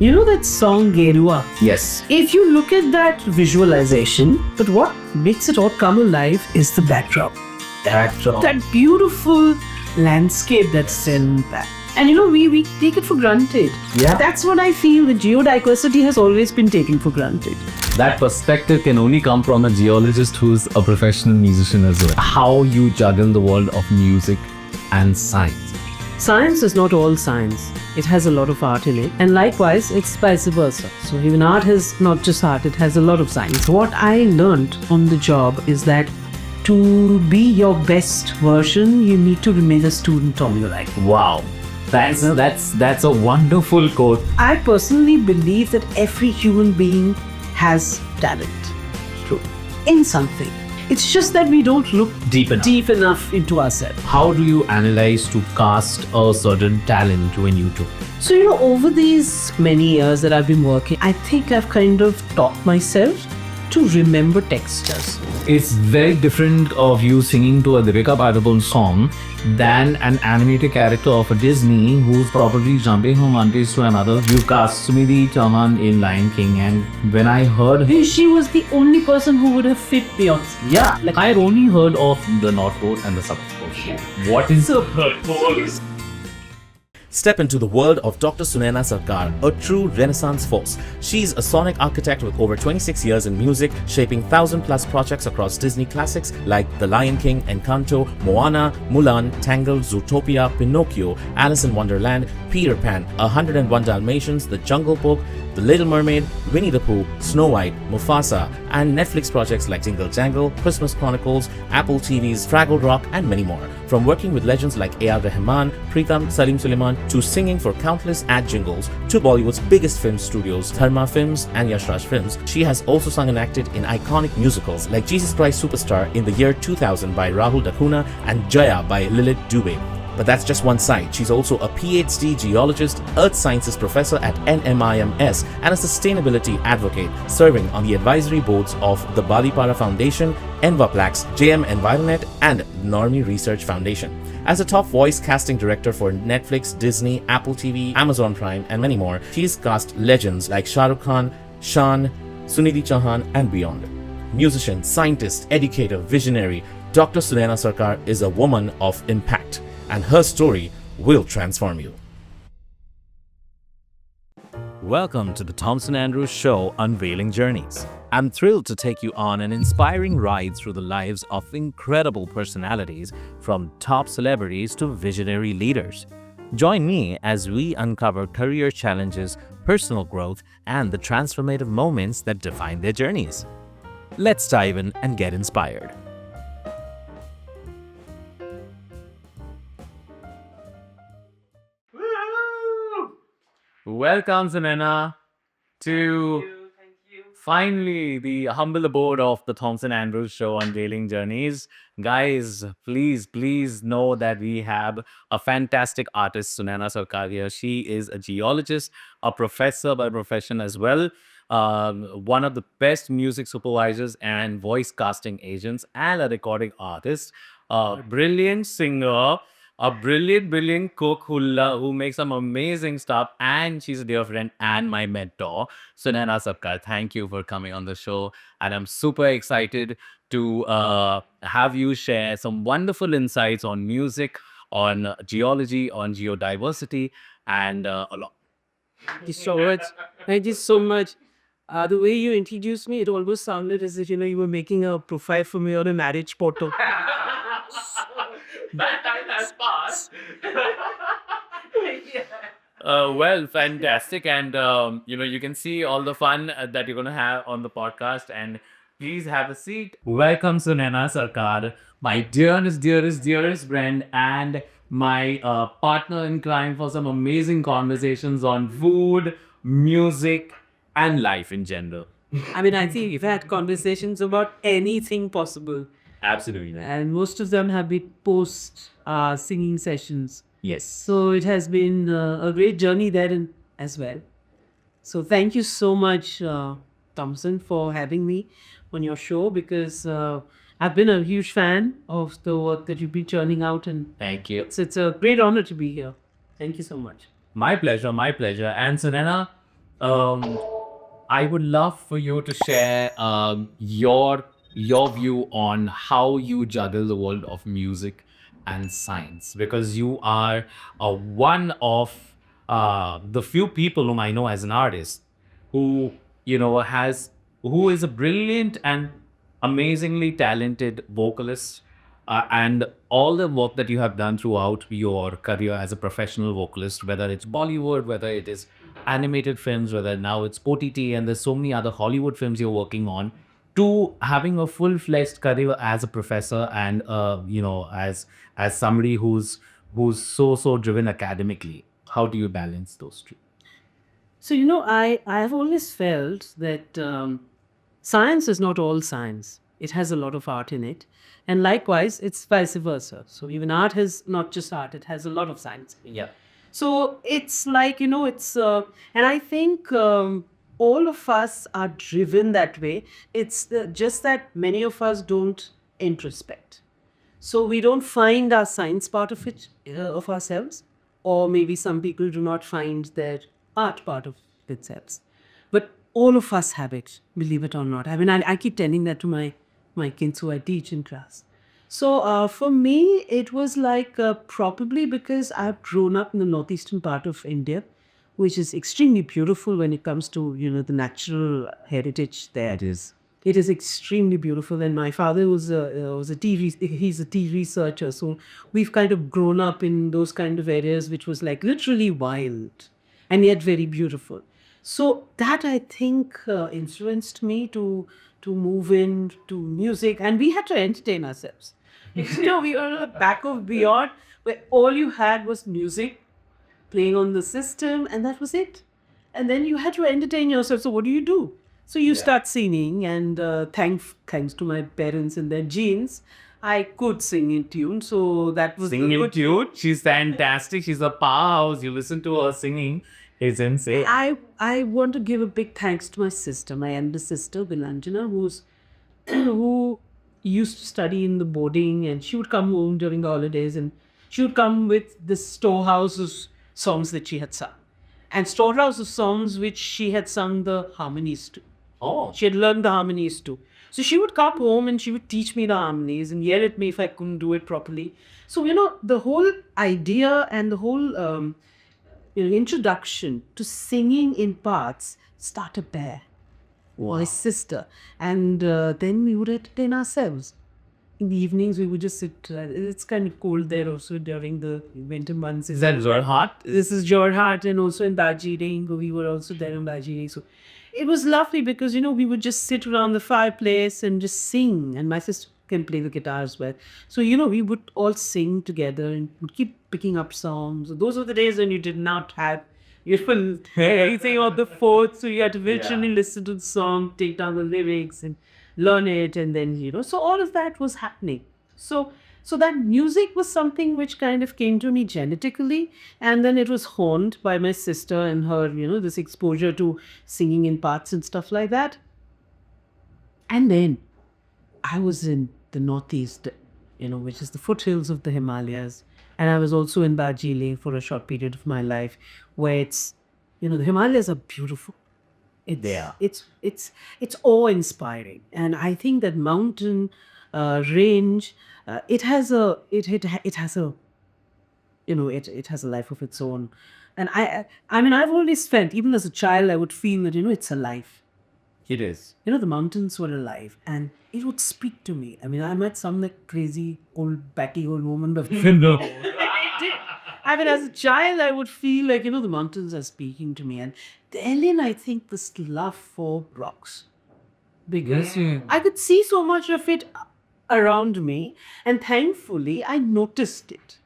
You know that song Gerua? Yes. If you look at that visualization, but what makes it all come alive is the backdrop. That beautiful landscape that's in that. And we take it for granted. Yeah. That's what I feel the geodiversity has always been taken for granted. That perspective can only come from a geologist who's a professional musician as well. How you juggle the world of music and science. Science is not all science. It has a lot of art in it. And likewise, it's vice versa. So even art has not just art, it has a lot of science. What I learned on the job is that to be your best version, you need to remain a student all your life. Wow. That's a wonderful quote. I personally believe that every human being has talent. True. In something. It's just that we don't look Deep enough. into ourselves. How do you analyze to cast a certain talent when you do? So, over these many years that I've been working, I think I've kind of taught myself to remember textures. It's very different of you singing to a Deepika Padukone song than an animated character of a Disney who's probably jumping from one place to another. You cast Sunidhi Chauhan in Lion King, and when I heard her, She was the only person who would have fit Beyonce. yeah, like I had only heard of the North Pole and the South Pole. What is So- her pole? Step into the world of Dr. Sunayana Sarkar, a true renaissance force. She's a sonic architect with over 26 years in music, shaping 1,000+ projects across Disney classics like The Lion King, Encanto, Moana, Mulan, Tangled, Zootopia, Pinocchio, Alice in Wonderland, Peter Pan, 101 Dalmatians, The Jungle Book, The Little Mermaid, Winnie the Pooh, Snow White, Mufasa, and Netflix projects like Jingle Jangle, Christmas Chronicles, Apple TV's Fraggle Rock, and many more. From working with legends like A.R. Rahman, Pritam, Salim-Sulaiman, to singing for countless ad jingles, to Bollywood's biggest film studios, Dharma Films and Yash Raj Films, she has also sung and acted in iconic musicals like Jesus Christ Superstar in the year 2000 by Rahul Dakuna and Jaya by Lilith Dubey. But that's just one side. She's also a PhD geologist, earth sciences professor at NMIMS, and a sustainability advocate, serving on the advisory boards of the Balipara Foundation, Envaplax, JM Environet, and Normie Research Foundation. As a top voice casting director for Netflix, Disney, Apple TV, Amazon Prime, and many more, she's cast legends like Shah Rukh Khan, Shan, Sunidhi Chauhan, and beyond. Musician, scientist, educator, visionary, Dr. Sunayana Sarkar is a woman of impact, and her story will transform you. Welcome to the Thomson Andrews Show, Unveiling Journeys. I'm thrilled to take you on an inspiring ride through the lives of incredible personalities, from top celebrities to visionary leaders. Join me as we uncover career challenges, personal growth, and the transformative moments that define their journeys. Let's dive in and get inspired. Welcome, Sunayana, to finally the humble abode of the Thomson Andrews Show, Unveiling Journeys. Guys, please know that we have a fantastic artist, Sunayana Sarkar here. She is a geologist, a professor by profession as well, one of the best music supervisors and voice casting agents, and a recording artist, a brilliant singer, a brilliant cook who makes some amazing stuff, and she's a dear friend and my mentor, Sunayana Sarkar. Thank you for coming on the show, and I'm super excited to have you share some wonderful insights on music, on geology, on geodiversity, and a lot. Thank you so much. Thank you so much. The way you introduced me, it almost sounded as if you were making a profile for me on a marriage portal. That time has passed. Well, fantastic. And, you can see all the fun that you're going to have on the podcast. And please have a seat. Welcome, Sunayana Sarkar, my dearest friend, and my partner in crime for some amazing conversations on food, music, and life in general. I mean, I think we've had conversations about anything possible. Absolutely. And most of them have been post singing sessions. Yes. So it has been a great journey there as well. So thank you so much, Thomson, for having me on your show, because I've been a huge fan of the work that you've been churning out, and Thank you. it's a great honor to be here. Thank you so much. My pleasure. And Sunayana, Um, I would love for you to share your view on how you juggle the world of music and science, because you are one of the few people whom I know as an artist who has who is a brilliant and amazingly talented vocalist, and all the work that you have done throughout your career as a professional vocalist, whether it's Bollywood, whether it is animated films, whether now it's OTT, and there's so many other Hollywood films you're working on, to having a full-fledged career as a professor and as somebody who's so driven academically. How do you balance those two? So, I have always felt that science is not all science. It has a lot of art in it. And likewise, it's vice versa. So even art has not just art, it has a lot of science. Yeah. So it's like, and I think all of us are driven that way. It's just that many of us don't introspect. So we don't find our science part of it, of ourselves, or maybe some people do not find their art part of themselves. But all of us have it, believe it or not. I mean, I keep telling that to my kids who I teach in class. So for me, it was like probably because I've grown up in the northeastern part of India, which is extremely beautiful when it comes to the natural heritage there. It is. It is extremely beautiful, and my father was a tea. He's a tea researcher, so we've kind of grown up in those kind of areas, which was like literally wild, and yet very beautiful. So that I think influenced me to move into music, and we had to entertain ourselves. We were at the back of beyond, where all you had was music playing on the system, and that was it. And then you had to entertain yourself. So what do? So you start singing, and thanks to my parents and their genes, I could sing in tune. So that was Singing the in good. tune. She's fantastic. She's a powerhouse. You listen to her singing. It's insane. I want to give a big thanks to my sister, my elder sister, Bilanjana, who used to study in the boarding, and she would come home during the holidays, and she would come with this storehouse of songs that she had sung, and storehouse of songs which she had sung the harmonies to. Oh. She had learned the harmonies too. So she would come home and she would teach me the harmonies and yell at me if I couldn't do it properly. So, the whole idea and the whole introduction to singing in parts started there. My sister. And then we would entertain ourselves. In the evenings, we would just sit. It's kind of cold there also during the winter months. Is that Jorhat? This is Jorhat, and also in Darjeeling. We were also there in Darjeeling. So it was lovely because, we would just sit around the fireplace and just sing. And my sister can play the guitar as well. So, we would all sing together and would keep picking up songs. Those were the days when you did not have anything on the phone. So you had to literally listen to the song, take down the lyrics and learn it. And then, so all of that was happening. So that music was something which kind of came to me genetically, and then it was honed by my sister and her, this exposure to singing in parts and stuff like that. And then I was in the Northeast, which is the foothills of the Himalayas, and I was also in Darjeeling for a short period of my life, where it's, the Himalayas are beautiful. It's awe-inspiring, and I think that mountain range, it has a life of its own. And I mean, I've always felt, even as a child, I would feel that it's alive. It is. The mountains were alive, and it would speak to me. I mean, I might sound like crazy old batty old woman, but No. it did. I mean, as a child, I would feel like the mountains are speaking to me, and then I think this love for rocks, because I could see so much of it around me, and thankfully I noticed it.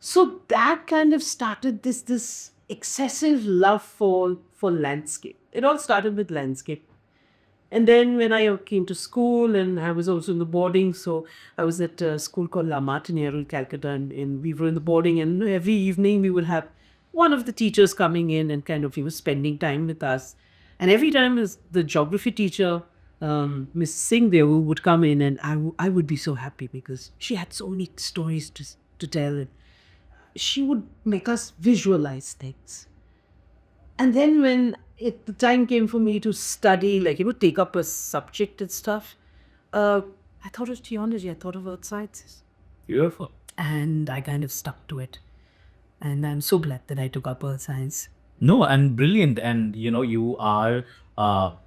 So that kind of started this excessive love for landscape. It all started with landscape. And then when I came to school, and I was also in the boarding, so I was at a school called La Martiniere in Calcutta, and we were in the boarding, and every evening we would have one of the teachers coming in and kind of spending time with us. And every time the geography teacher, Miss Singh there, would come in, and I would be so happy because she had so many stories to tell, and she would make us visualize things. And then when the time came for me to study, like, take up a subject and stuff, I thought of geology, I thought of earth sciences. Beautiful. And I kind of stuck to it. And I'm so glad that I took up earth science. No, and brilliant. And you are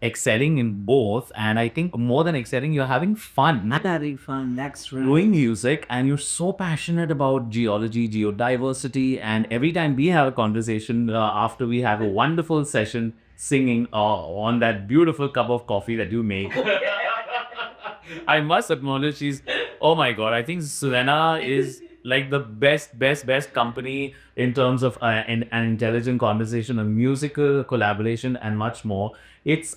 excelling in both. And I think more than excelling, you're having fun. Having fun, that's right. Doing music, and you're so passionate about geology, geodiversity, and every time we have a conversation after we have a wonderful session singing on that beautiful cup of coffee that you make, I must acknowledge oh my god, I think Sunaina is like the best company in terms of an intelligent conversation, a musical collaboration, and much more.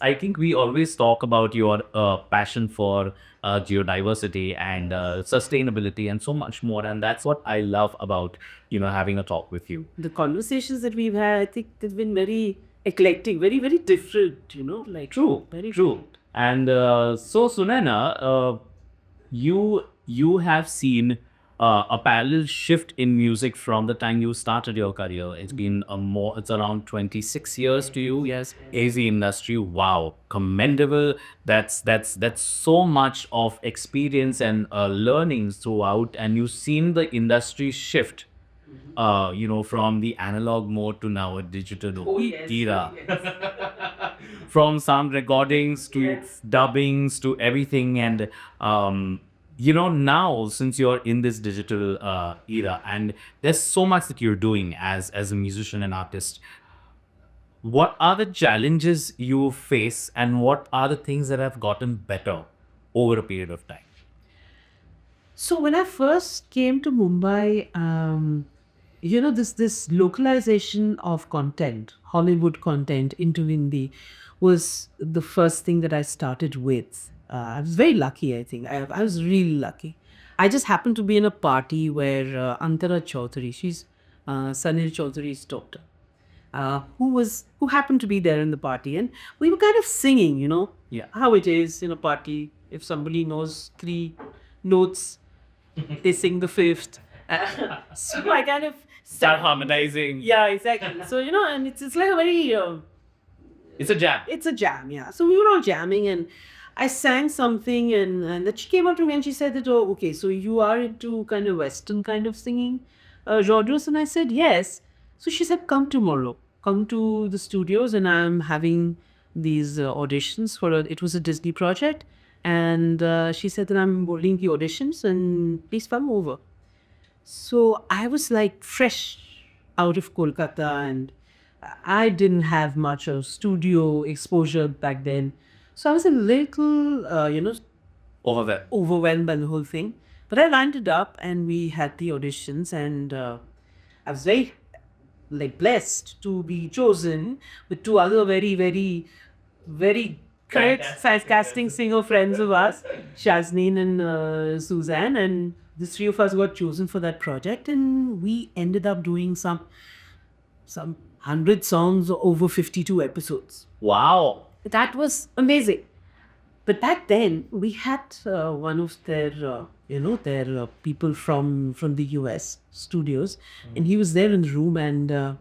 I think we always talk about your passion for geodiversity and sustainability and so much more, and that's what I love about having a talk with you. The conversations that we've had, I think they've been very eclectic, very, very different, like. True, very true. different. And so Sunaina, you have seen a parallel shift in music from the time you started your career. It's been it's around 26 years to you. Yes. AZ industry. Wow, commendable. That's so much of experience and learnings throughout, and you've seen the industry shift. From the analog mode to now a digital era. From sound recordings to dubbings to everything, and now since you're in this digital era, and there's so much that you're doing as a musician and artist, what are the challenges you face, and what are the things that have gotten better over a period of time? So when I first came to Mumbai, this localization of content, Hollywood content into Hindi, was the first thing that I started with. I was very lucky, I think. I was really lucky. I just happened to be in a party where Antara Chaudhary, she's Sanil Chaudhary's daughter, who happened to be there in the party, and we were kind of singing, how it is in a party. If somebody knows 3 notes, they sing the 5th. So I kind of Start harmonizing. Yeah, exactly. So and it's like a very It's a jam. it's a jam, yeah. So we were all jamming, and I sang something, and then she came up to me and she said that, oh, okay, so you are into kind of Western kind of singing genres, and I said yes. So she said, come tomorrow, come to the studios, and I'm having these auditions for it was a Disney project, and she said that I'm holding the auditions, and please come over. So I was like fresh out of Kolkata, and I didn't have much of studio exposure back then. So I was a little, Over there. overwhelmed by the whole thing. But I lined it up, and we had the auditions, and I was very blessed to be chosen with 2 other very, very, very great casting singer friends of ours, Shazneen and Suzanne, and the 3 of us got chosen for that project, and we ended up doing some 100 songs over 52 episodes. Wow. That was amazing. But back then, we had one of their, their people from the US studios, and he was there in the room, and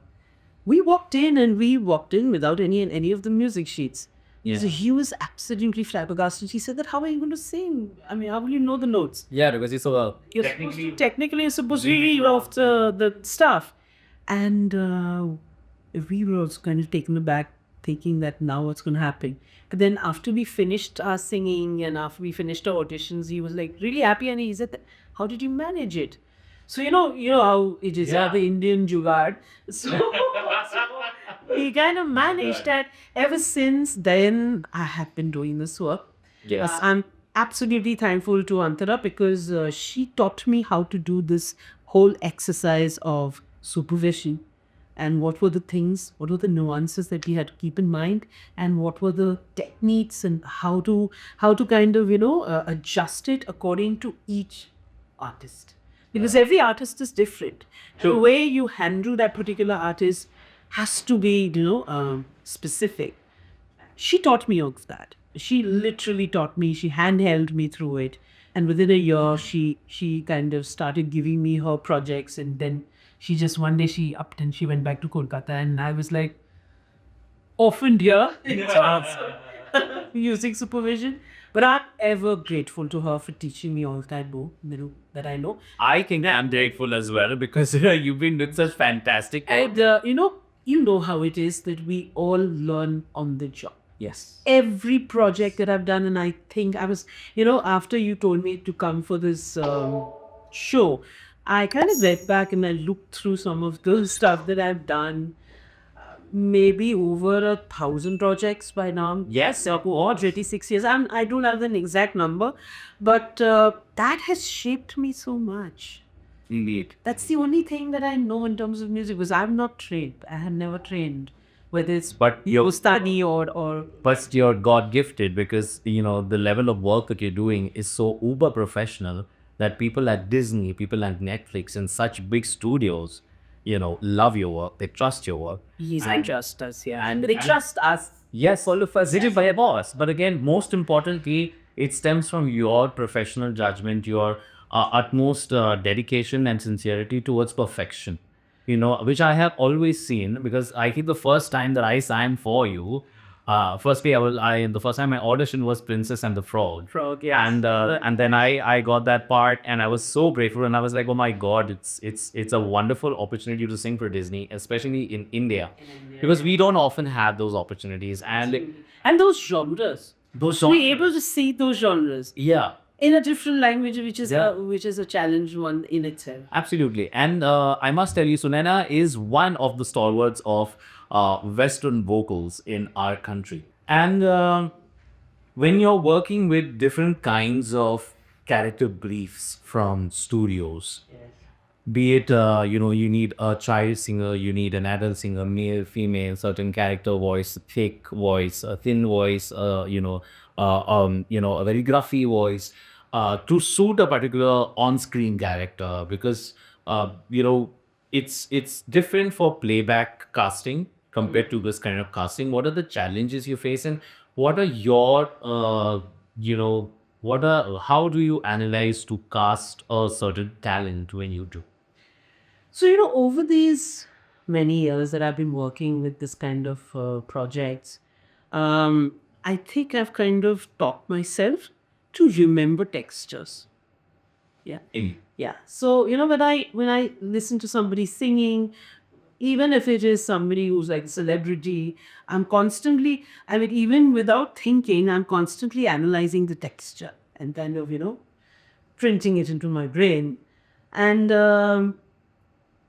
we walked in without any of the music sheets. Yeah. So he was absolutely flabbergasted. He said that, how are you going to sing? I mean, how will you know the notes? Yeah, because you're so Technically, you're supposed to read off the stuff. And we were also kind of taken aback, thinking that now what's going to happen. But then after we finished our singing and after we finished our auditions, he was like really happy, and he said, how did you manage it? So you know how it is, the Indian jugaad. So he kind of managed that. Ever since then, I have been doing this work. Yes. I'm absolutely thankful to Antara, because she taught me how to do this whole exercise of supervision, and what were the things, what were the nuances that we had to keep in mind, and what were the techniques, and how to kind of adjust it according to each artist, because every artist is different. The way you handle that particular artist has to be specific. She taught me of that. She literally taught me. She handheld me through it, and within a year she kind of started giving me her projects, and then she just one day she upped and she went back to Kolkata, and I was like, often hear in terms of music supervision. But I'm ever grateful to her for teaching me all that that I know. I think I'm grateful as well because you've been doing such fantastic work. And you know how it is that we all learn on the job. Yes. Every project that I've done, and I think I was, after you told me to come for this show, I kind of went back and I looked through some of the stuff that I've done. Maybe over 1,000 projects by now. Yes. Or 26 years. I don't have an exact number, but that has shaped me so much. Indeed. That's the only thing that I know in terms of music, because I'm not trained. I have never trained, whether it's But you're study or but you're God gifted because the level of work that you're doing is so uber professional that people at Disney, people at Netflix, and such big studios, love your work. They trust your work. Yes, And- trust us, yeah. and- They trust us. Yes, all of us. It is by a boss. But again, most importantly, it stems from your professional judgment, your utmost dedication and sincerity towards perfection. Which I have always seen because I think the first time that I sang for you, firstly, the first time I auditioned was Princess and the Frog. Frog, yes. And then I got that part and I was so grateful and I was like, oh my God, it's a wonderful opportunity to sing for Disney, especially in India, because we don't often have those opportunities And those genres. those To songs. be able to see those genres Yeah. in a different language, which is Yeah. which is a challenge one in itself. Absolutely. And I must tell you, Sunayana is one of the stalwarts of Western vocals in our country. And when you're working with different kinds of character briefs from studios, be it, you need a child singer, you need an adult singer, male, female, certain character voice, thick voice, a thin voice, a very gruffy voice, to suit a particular on-screen character, because it's different for playback casting compared to this kind of casting. What are the challenges you face, and what are your how do you analyze to cast a certain talent when you do? So, over these many years that I've been working with this kind of projects, I think I've kind of taught myself to remember textures. Yeah. Yeah. So, when I listen to somebody singing, even if it is somebody who's like a celebrity, even without thinking, I'm constantly analyzing the texture and kind of, printing it into my brain. And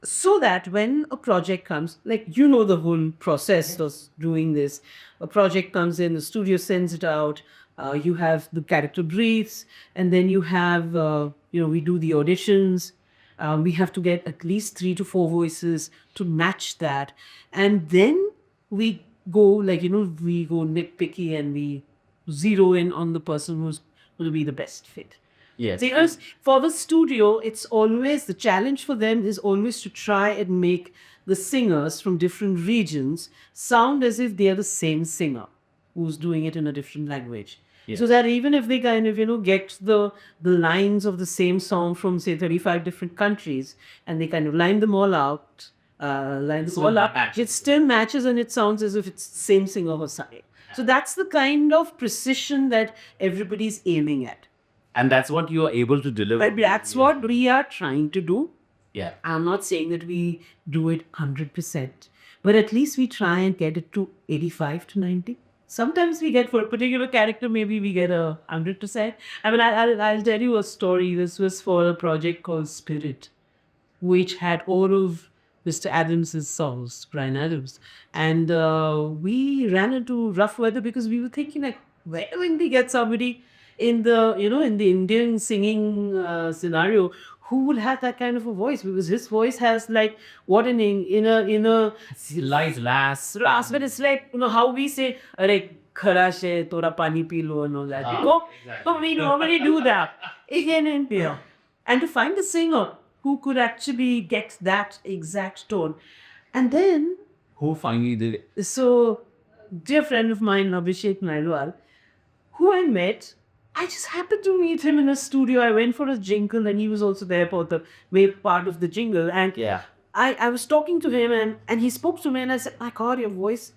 so that when a project comes, like, the whole process of doing this, a project comes in, the studio sends it out, you have the character briefs, and then you have, we do the auditions. We have to get at least 3 to 4 voices to match that. And then we go, we go nitpicky and we zero in on the person who's going to be the best fit. Yes. Because for the studio, it's always the challenge for them is always to try and make the singers from different regions sound as if they are the same singer who's doing it in a different language. Yes. So that even if they kind of, get the lines of the same song from, say, 35 different countries, and they kind of line them all out, it still matches and it sounds as if it's the same singer or something. So that's the kind of precision that everybody's aiming at. And that's what you are able to deliver. But that's what we are trying to do. Yeah. I'm not saying that we do it 100%, but at least we try and get it to 85 to 90. Sometimes we get, for a particular character, maybe we get 100%. I mean, I'll tell you a story. This was for a project called Spirit, which had all of Mr. Adams' songs, Brian Adams. And we ran into rough weather because we were thinking, like, where will we get somebody in the Indian singing scenario who would have that kind of a voice? Because his voice has like what in a Light lass. ras, but it's like, how we say, "Are khara she tora pani pi lo," and all that. But we normally do that again in India. And to find a singer who could actually get that exact tone, and then Who finally did it? so dear friend of mine, Abhishek Nailwal, who I met. I just happened to meet him in a studio. I went for a jingle and he was also there for the part of the jingle. And Yeah. I was talking to him and he spoke to me and I said, my God, your voice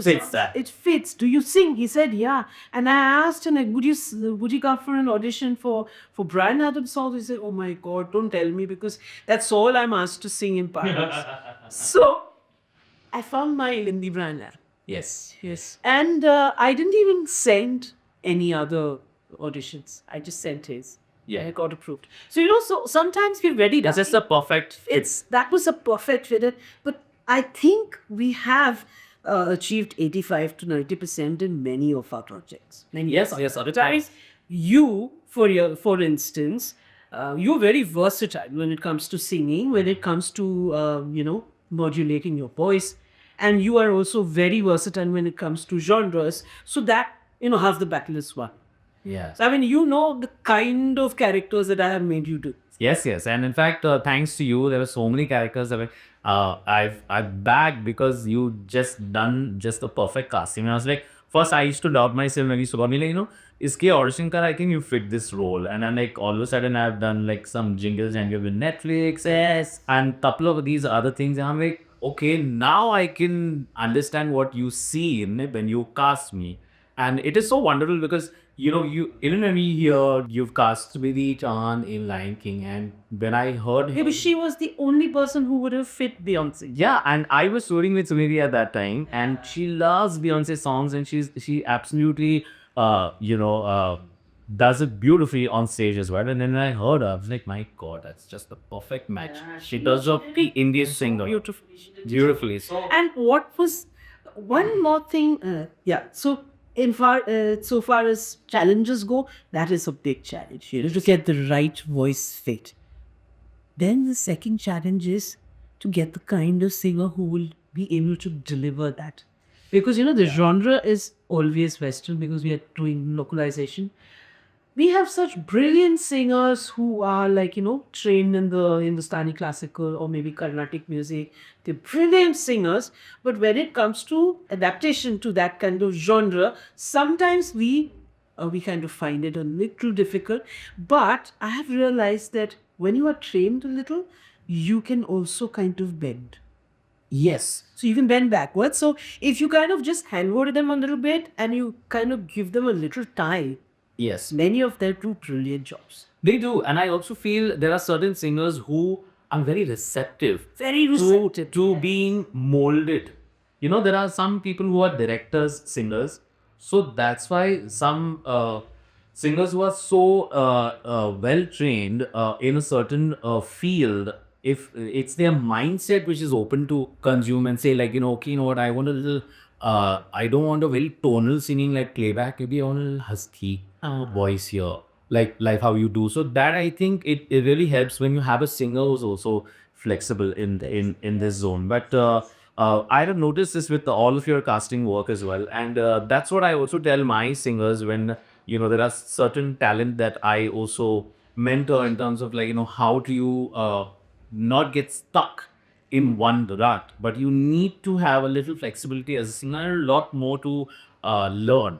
Fits that. It fits. Do you sing? He said, yeah. And I asked him, like, would you come for an audition for Brian Adams' song? He said, oh my God, don't tell me, because that's all I'm asked to sing in Paris. So I found my Hindi Brian Adams. Yes. Yes. And I didn't even send any other auditions. I just sent his. Yeah. I got approved. So, so sometimes we're ready. That's just a perfect fit. That was a perfect fit. But I think we have achieved 85 to 90% in many of our projects. Yes, other times. You, for instance, you're very versatile when it comes to singing, when it comes to, modulating your voice. And you are also very versatile when it comes to genres. So that, half the battle is won. Yes. So, I mean, the kind of characters that I have made you do. Yes. And in fact, thanks to you, there were so many characters that I've bagged because you just done just the perfect casting. And I was like, first I used to doubt myself when you saw me, like, iske audition kar, I think you fit this role. And then like all of a sudden I've done like some jingles and with Netflix, yes, and couple of these other things. And I'm like, okay, now I can understand what you see in it when you cast me. And it is so wonderful because you even me here, you've cast Vidhi Chan in Lion King, and when I heard Yeah, but she was the only person who would have fit Beyonce. yeah, and I was touring with Sunidhi at that time, and she loves Beyonce songs, and she absolutely does it beautifully on stage as well. And then when I heard her, I was like, my God, that's just the perfect match. Yeah, she does a Indian singer Beautifully. beautifully. So And what was one more thing? So so far as challenges go, that is a big challenge. To get the right voice fit. Then the second challenge is to get the kind of singer who will be able to deliver that. Because the genre is always Western because we are doing localization. We have such brilliant singers who are trained in the Hindustani classical or maybe Carnatic music. They're brilliant singers, but when it comes to adaptation to that kind of genre, sometimes we kind of find it a little difficult. But I have realized that when you are trained a little, you can also kind of bend. yes, So you can bend backwards. So if you kind of just handhold them a little bit and you kind of give them a little time, yes, many of them do brilliant jobs. they do. And I also feel there are certain singers who are very receptive. Very receptive. To being molded. There are some people who are directors, singers. So that's why some singers who are so well trained in a certain field, if it's their mindset which is open to consume and say like, okay, you know what, I want a little, I don't want a very tonal singing like playback, maybe I want a little husky voice here. Like how you do. So that I think it really helps when you have a singer who's also flexible in this zone. But I have noticed this with all of your casting work as well, and that's what I also tell my singers when there are certain talent that I also mentor in terms of like how do you not get stuck in one rut, but you need to have a little flexibility as a singer, a lot more to learn.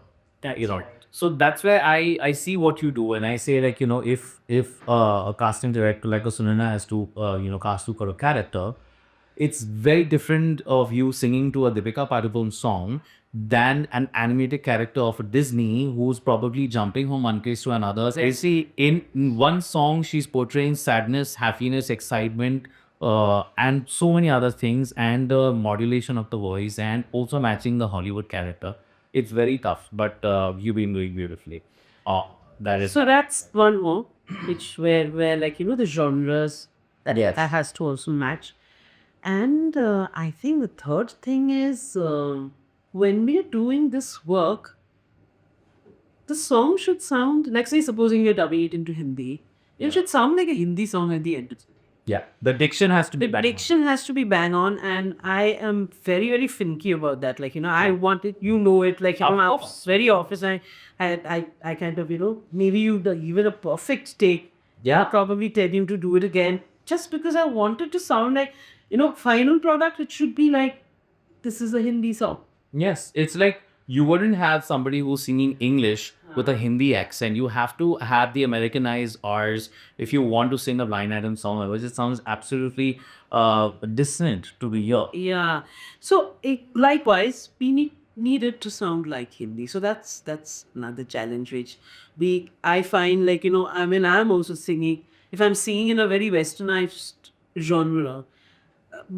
So that's where I see what you do, and I say like if a casting director like a Sunayana has to cast you for a character, it's very different of you singing to a Deepika Padukone song than an animated character of a Disney who's probably jumping from one place to another. I see in one song she's portraying sadness, happiness, excitement, and so many other things, and the modulation of the voice, and also matching the Hollywood character. It's very tough, but you've been doing beautifully. That is So that's one more, where like the genres that Yes. that has to also match. And I think the third thing is when we are doing this work, the song should sound like, say, supposing you're dubbing it into Hindi, it should sound like a Hindi song at the end. yeah. The diction has to be The bang on. diction has to be bang on, and I am very, very finicky about that. Like, I want it, it. Like, Of I'm course. very office. I kind of, maybe even a perfect take. Yeah. I'll probably tell him to do it again, just because I want it to sound like, final product. It should be like, this is a Hindi song. Yes, it's like you wouldn't have somebody who's singing English with a Hindi accent. You have to have the Americanized R's if you want to sing a blind item song, otherwise it sounds absolutely dissonant to the ear. Yeah. So likewise, we needed to sound like Hindi. So that's another challenge which I find, like, I mean, I'm also singing. If I'm singing in a very westernized genre,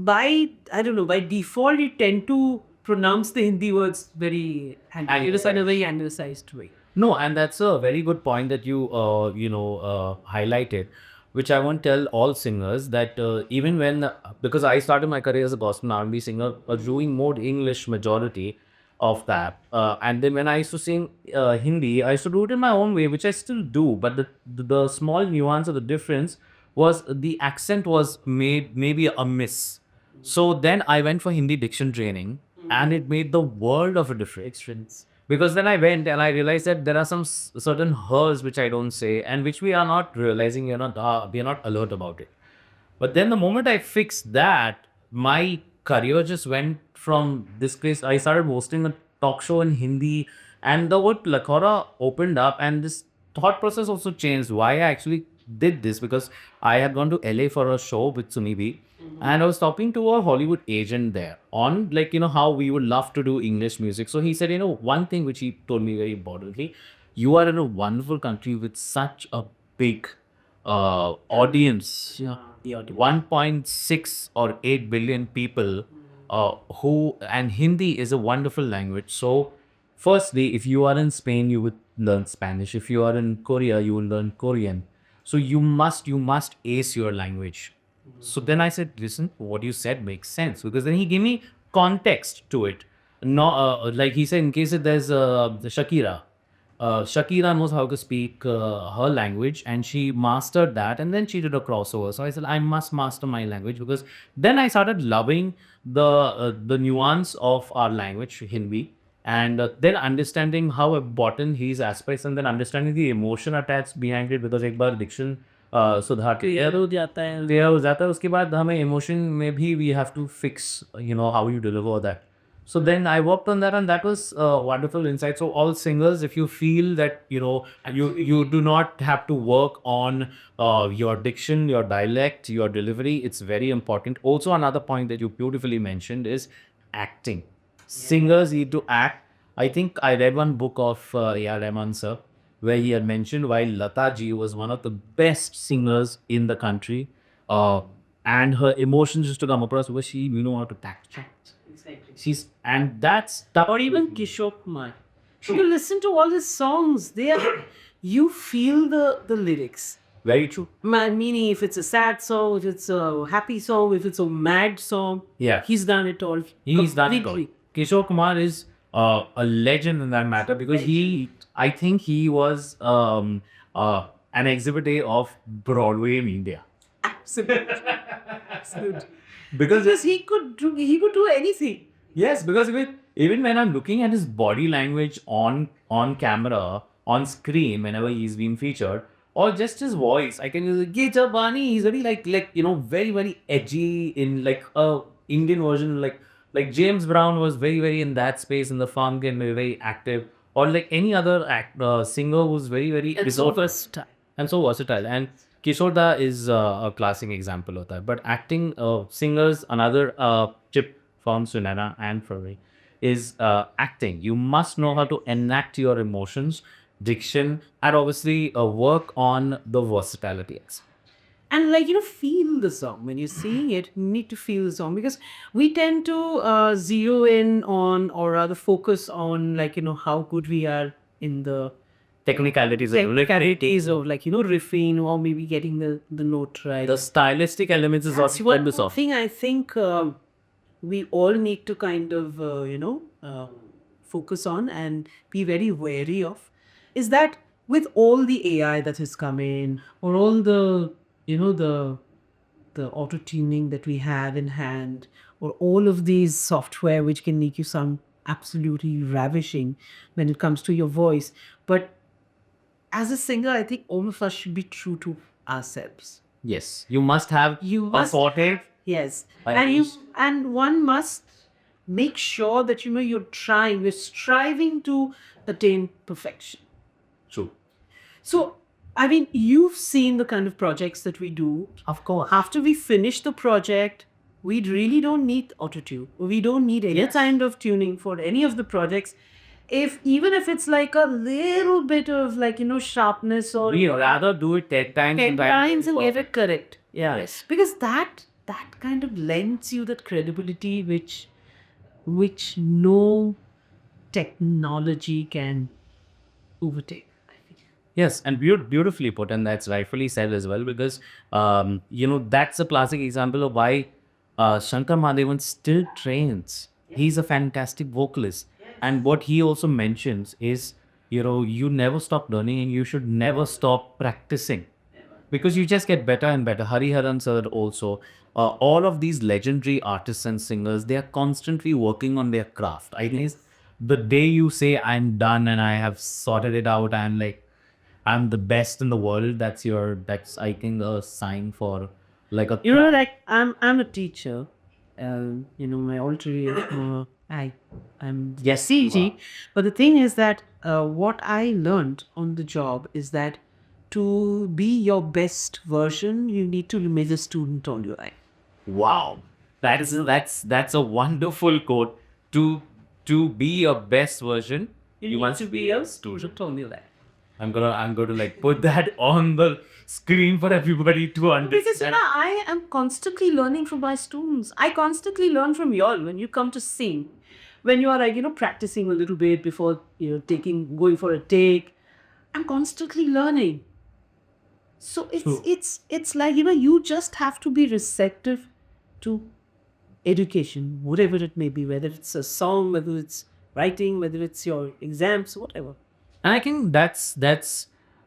I don't know, by default you tend to pronounce the Hindi words very in a very anglicized way. No, and that's a very good point that you highlighted, which I want to tell all singers that even when because I started my career as a gospel R&B singer, doing more English majority of that, and then when I used to sing Hindi, I used to do it in my own way, which I still do, but the small nuance of the difference was the accent was made maybe a miss. So then I went for Hindi diction training, and it made the world of a difference. Because then I went and I realized that there are some certain hers which I don't say, and which we are not realizing, we are not alert about it. But then the moment I fixed that, my career just went from this place. I started hosting a talk show in Hindi, and the word Lakhora opened up, and this thought process also changed. Why I actually did this, because I had gone to LA for a show with Sunibi, and I was talking to a Hollywood agent there on, like, how we would love to do English music. So he said, one thing which he told me very importantly, you are in a wonderful country with such a big audience. Yeah. 1.6 or 8 billion people and Hindi is a wonderful language. So firstly, if you are in Spain, you would learn Spanish. If you are in Korea, you will learn Korean. So you must ace your language. So then I said, listen, what you said makes sense, because then he gave me context to it. No, like he said, in case there's the Shakira. Shakira knows how to speak her language, and she mastered that, and then she did a crossover. So I said, I must master my language, because then I started loving the nuance of our language, Hindi, and then understanding how important these aspects, and then understanding the emotion attached behind it, because एक बार diction सुधार Clear हो जाता है. Clear हो जाता है, उसके बाद हमें इमोशन में भी we have to fix how you deliver that. So then I worked on that, and that was wonderful insight. So all singers, if you feel that you do not have to work on your diction, your dialect, your delivery, it's very important. Also, another point that you beautifully mentioned is acting. Singers need to act. I think I read one book of Rahman sir, where he had mentioned while Lata ji was one of the best singers in the country, and her emotions used to come across, was she how to act. Exactly. And that's tough. Or even Kishore Kumar. You listen to all his songs, you feel the lyrics. Very true. Meaning, if it's a sad song, if it's a happy song, if it's a mad song, Yeah. he's done it all. He's done it all. completely. Kishore Kumar is a legend in that matter, because I think he was an exhibit A of Broadway in India. Absolutely. Absolutely. Because he could do anything. yes, because even when I'm looking at his body language on camera, on screen, whenever he's been featured, or just his voice, I can use Gita Bani. He's very very, very edgy in like a Indian version, like James Brown was very, very in that space in the funk and very, very active, or like any other singer who's very, very And so versatile. and so versatile. And Kishore Da is a classic example of that. But acting, singers, another chip from Sunayana and Furry is acting. You must know how to enact your emotions, diction, and obviously work on the versatility. And feel the song. When you're singing it, you need to feel the song, because we tend to zero in on, or rather focus on, how good we are in the Technicalities, technicalities of riffing, or maybe getting the note right. the stylistic elements is That's also one more thing I think we all need to kind of focus on and be very wary of, is that with all the AI that has come in, or all the the auto tuning that we have in hand, or all of these software which can make you sound absolutely ravishing when it comes to your voice, but as a singer, I think all of us should be true to ourselves. Yes, you must have You a must forte. Yes, By and least. one must make sure that we're striving to attain perfection. True. So, I mean, you've seen the kind of projects that we do. Of course. After we finish the project, we really don't need autotune. We don't need any kind of tuning for any of the projects. Even if it's like a little bit of sharpness or We rather do it 10 times. 10 times and get it correct. Yes. Because that kind of lends you that credibility which no technology can overtake. Yes, and beautifully put, and that's rightfully said as well, because that's a classic example of why Shankar Mahadevan still trains. He's a fantastic vocalist, and what he also mentions is, you never stop learning, and you should never stop practicing, because you just get better and better. Hariharan sir also, all of these legendary artists and singers, they are constantly working on their craft. I think the day you say I'm done and I have sorted it out, I'm the best in the world, that's I think a sign for like a I'm a teacher. My alter ego, I'm Yes, CG. But the thing is that what I learned on the job is that to be your best version, you need to remain a student all your life. wow. That's a wonderful quote. To be your best version, You want to be a student all your life. I'm gonna like put that on the screen for everybody to Because understand. I am constantly learning from my students. I constantly learn from you all when you come to sing. When you are practicing a little bit before going for a take. I'm constantly learning. So it's like you just have to be receptive to education, whatever it may be, whether it's a song, whether it's writing, whether it's your exams, whatever. And I think that's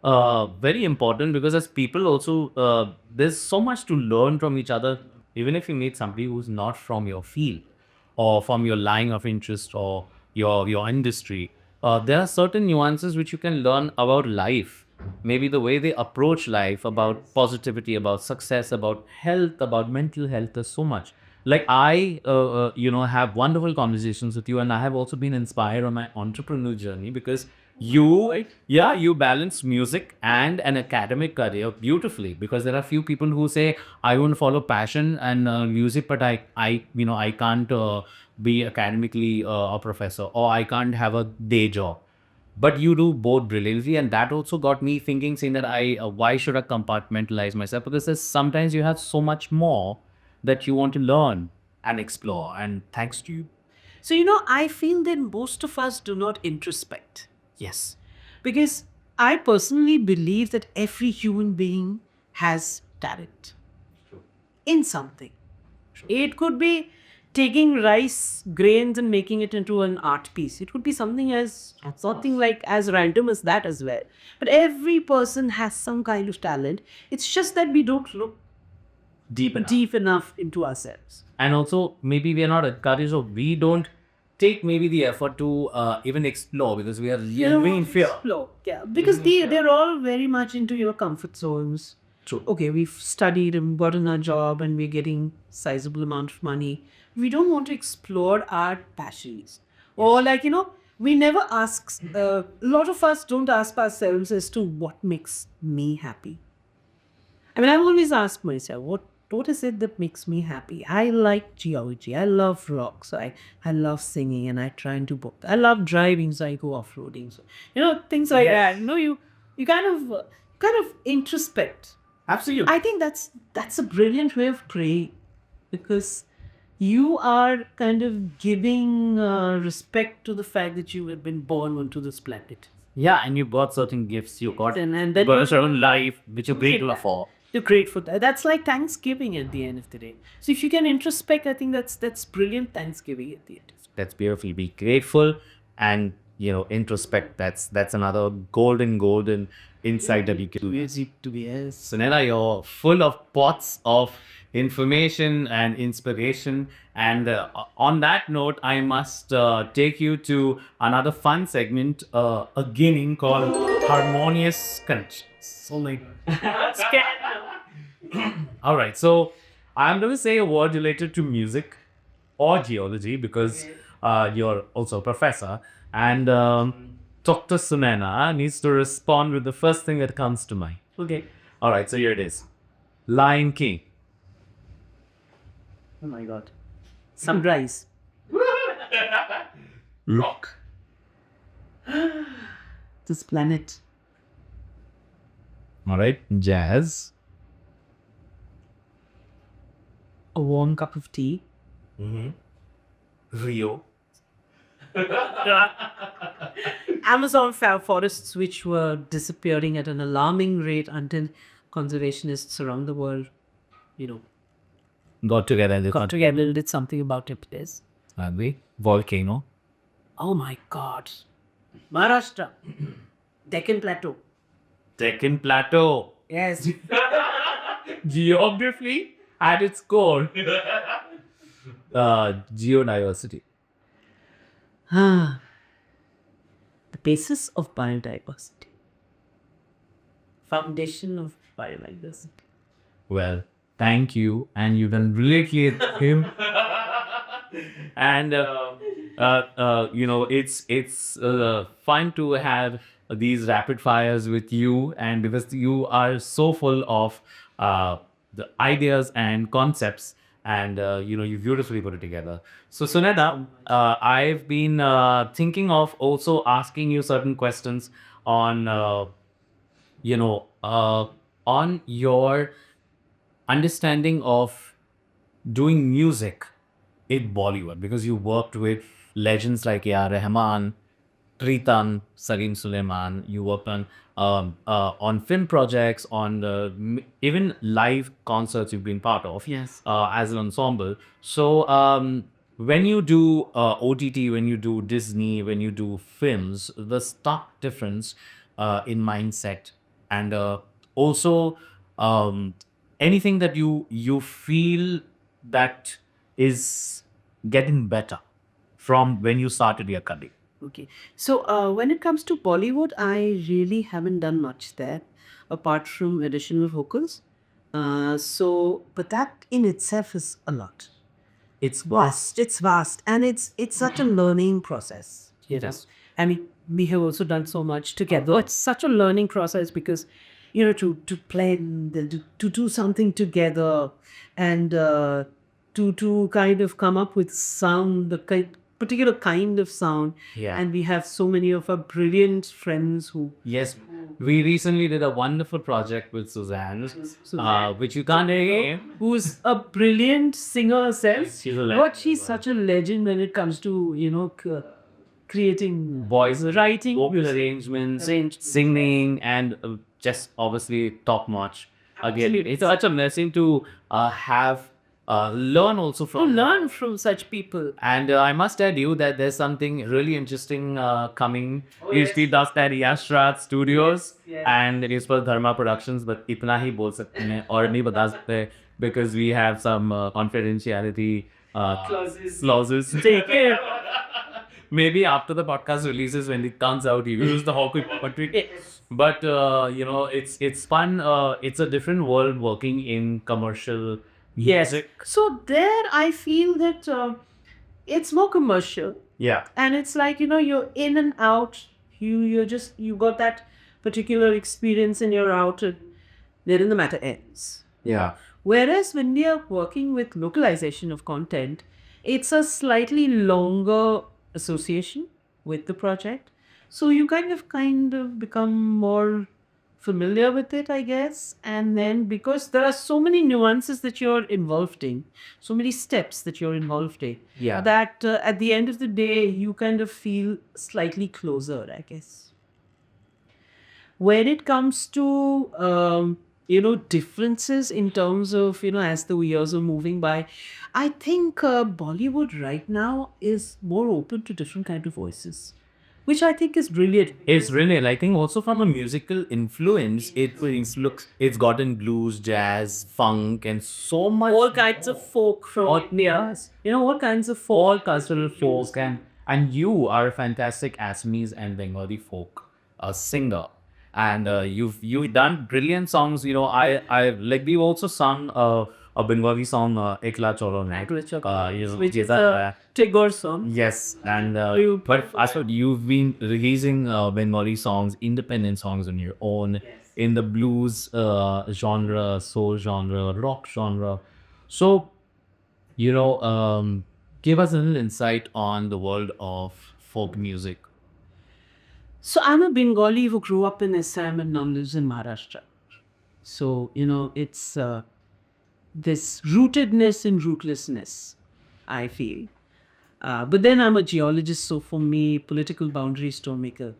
very important, because as people also, there's so much to learn from each other. Even if you meet somebody who's not from your field or from your line of interest or your industry, there are certain nuances which you can learn about life. Maybe the way they approach life, about positivity, about success, about health, about mental health. There's so much. Like I, have wonderful conversations with you, and I have also been inspired on my entrepreneur journey, because you balance music and an academic career beautifully. Because there are few people who say I won't follow passion and music, but I can't be academically a professor, or I can't have a day job. But you do both brilliantly, and that also got me thinking, saying that why should I compartmentalize myself? Because sometimes you have so much more that you want to learn and explore, and thanks to you. So I feel that most of us do not introspect. Yes. Because I personally believe that every human being has talent in something. It could be taking rice grains and making it into an art piece. It could be something like as random as that as well. But every person has some kind of talent. It's just that we don't look deep enough into ourselves. And also, maybe we are not encouraged, or we don't take maybe the effort to even explore, because we are living in fear. Explore. Yeah, because they're all very much into your comfort zones. True. Okay, we've studied and gotten our job and we're getting sizable amount of money. We don't want to explore our passions. Or we never ask, a lot of us don't ask ourselves as to what makes me happy. I mean, I've always asked myself, what is it that makes me happy? I like geology. I love rock. So I love singing, and I try and do both. I love driving, so I go off-roading. So, things like that. You kind of introspect. Absolutely. I think that's a brilliant way of praying, because you are kind of giving respect to the fact that you have been born onto this planet. Yeah, and you've got certain gifts. You got And then you got a certain life which you're grateful for. You're grateful. That's like Thanksgiving at the end of the day. So if you can introspect, I think that's brilliant Thanksgiving at the end. That's beautiful. Be grateful and introspect. That's another golden insight that you can do. So Nena, you're full of pots of information and inspiration. And on that note, I must take you to another fun segment, a gaming called Harmonious Connections. All right, so I'm going to say a word related to music, or geology because you're also a professor. And Dr. Sunayana needs to respond with the first thing that comes to mind. Okay. All right, so here it is. Lion King. Oh my God. Sunrise. Rock. This planet. All right, jazz. A warm cup of tea. Rio. Amazon forests, which were disappearing at an alarming rate until conservationists around the world, Got together and got together and did something about it. Yes. Volcano. Oh my God. Maharashtra. Deccan Plateau. Deccan Plateau. Yes. Geography at its core. Geodiversity. The basis of biodiversity. Foundation of biodiversity. Well, thank you, and you can relate him. And it's fun to have these rapid fires with you, and because you are so full of the ideas and concepts, and you beautifully put it together. So Suneda, I've been thinking of also asking you certain questions on on your understanding of doing music in Bollywood, because you worked with legends like Rahman, Pritam, Salim-Sulaiman. You worked on film projects, on even live concerts you've been part of. Yes. As an ensemble. So when you do OTT, when you do Disney, when you do films, the stark difference in mindset, and also anything that you feel that is getting better from when you started your career. Okay. So when it comes to Bollywood, I really haven't done much there apart from additional vocals. But that in itself is a lot. It's Vast. It's vast. And it's such a learning process. Yes. I mean, we have also done so much together. It's such a learning process because, to blend, to do something together, and to kind of come up with sound, particular kind of sound. Yeah. And we have so many of our brilliant friends who. Yes, we recently did a wonderful project with Suzanne, which you can't name. Who's a brilliant singer herself. She's a legend. But she's such a legend when it comes to, creating Voice, writing, vocal arrangements, singing, and just obviously top notch. Again, it's such a blessing to have learn also to from. learn from such people. And I must tell you that there's something really interesting coming. He does that Yashrat Studios, Yes. and it is for Dharma Productions, but itna hi bol sakte hain aur nahi bata sakte because we have some confidentiality clauses. Take care. Maybe after the podcast releases, when it comes out, he will use the hockey puppetry. But it's fun. It's a different world working in commercial music. So there I feel that it's more commercial. Yeah. And it's like, you're in and out. You got that particular experience and you're out, and then the matter ends. Yeah. Whereas when we are working with localization of content, it's a slightly longer association with the project. So you kind of become more familiar with it, I guess. And then because there are so many nuances that you're involved in, so many steps that you're involved in, Yeah. that at the end of the day, you kind of feel slightly closer, I guess. When it comes to, differences in terms of, as the years are moving by, I think Bollywood right now is more open to different kind of voices, which I think is brilliant. It's really, I think, also from a musical influence, it's gotten blues, jazz, funk, and so much. All kinds of folk from India, all kinds of folk. All cultural folk, and you are a fantastic Assamese and Bengali folk singer, and you've done brilliant songs. I like we've also sung a Bengali song, Ekla Cholo Naik. Which is a Tagore song. Yes, and but Ashok, you've been releasing Bengali songs, independent songs on your own in the blues genre, soul genre, rock genre. So, give us a little insight on the world of folk music. So I'm a Bengali who grew up in Assam and now lives in Maharashtra. So, it's this rootedness and rootlessness, I feel. But then I'm a geologist, so for me, political boundaries don't make a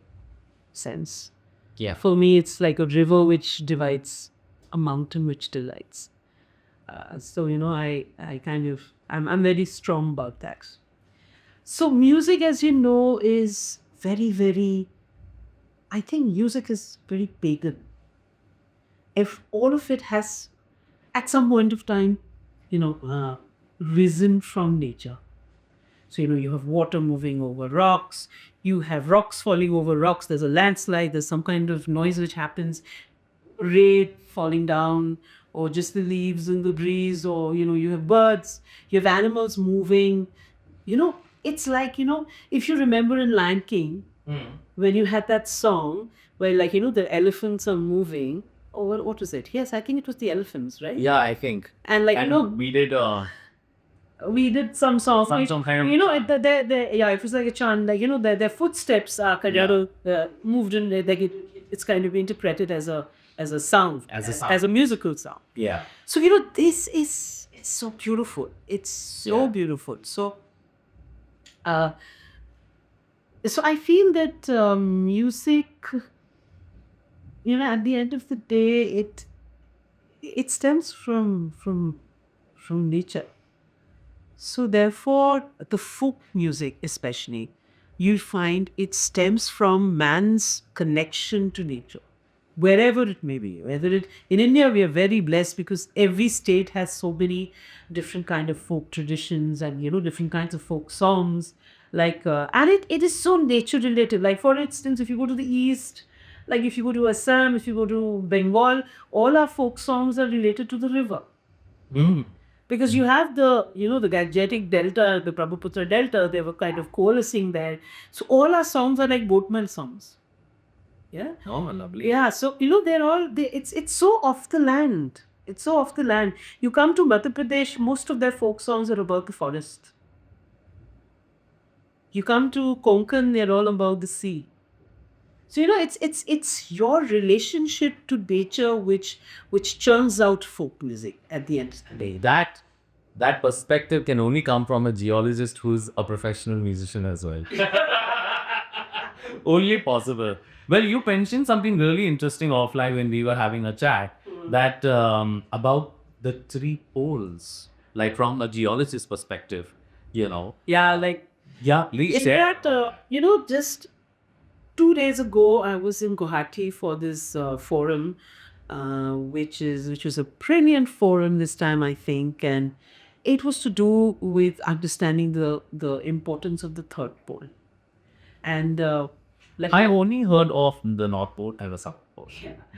sense. Yeah. For me, it's like a river which divides, a mountain which delights. So, I'm very strong about that. So music, as you know, is very, very, I think music is very pagan. If all of it has, at some point of time, risen from nature. So, you have water moving over rocks, you have rocks falling over rocks, there's a landslide, there's some kind of noise which happens, rain falling down, or just the leaves in the breeze, or, you have birds, you have animals moving. It's like, if you remember in Lion King, when you had that song where, like, the elephants are moving, or what was it? Yes, I think it was the elephants, right? Yeah, I think. And, like, we did some songs. Some kind of- It was like a chant, like, their footsteps are kind of moved in, like it's kind of interpreted as a sound, as a musical sound. Yeah. So, it's so beautiful. It's so beautiful. So, so I feel that music, at the end of the day, it stems from nature. So therefore, the folk music especially, you find it stems from man's connection to nature, wherever it may be. In India, we are very blessed because every state has so many different kind of folk traditions and, different kinds of folk songs. Like, and it is so nature related. Like, for instance, if you go to the east, like if you go to Assam, if you go to Bengal, all our folk songs are related to the river. Because you have the Gangetic Delta, the Brahmaputra Delta, they were kind of coalescing there. So all our songs are like boatman songs. Yeah. Oh, lovely. Yeah. So, it's so off the land. It's so off the land. You come to Madhya Pradesh, most of their folk songs are about the forest. You come to Konkan, they're all about the sea. So, it's your relationship to nature which churns out folk music at the end of the day. That perspective can only come from a geologist who's a professional musician as well. Only possible. Well, you mentioned something really interesting offline when we were having a chat, that about the three poles, like from a geologist's perspective, Yeah, like, Yeah, please in share. fact, just 2 days ago, I was in Guwahati for this forum, which was a brilliant forum this time, I think, and it was to do with understanding the importance of the third pole. And I only heard of the North Pole and the South Pole.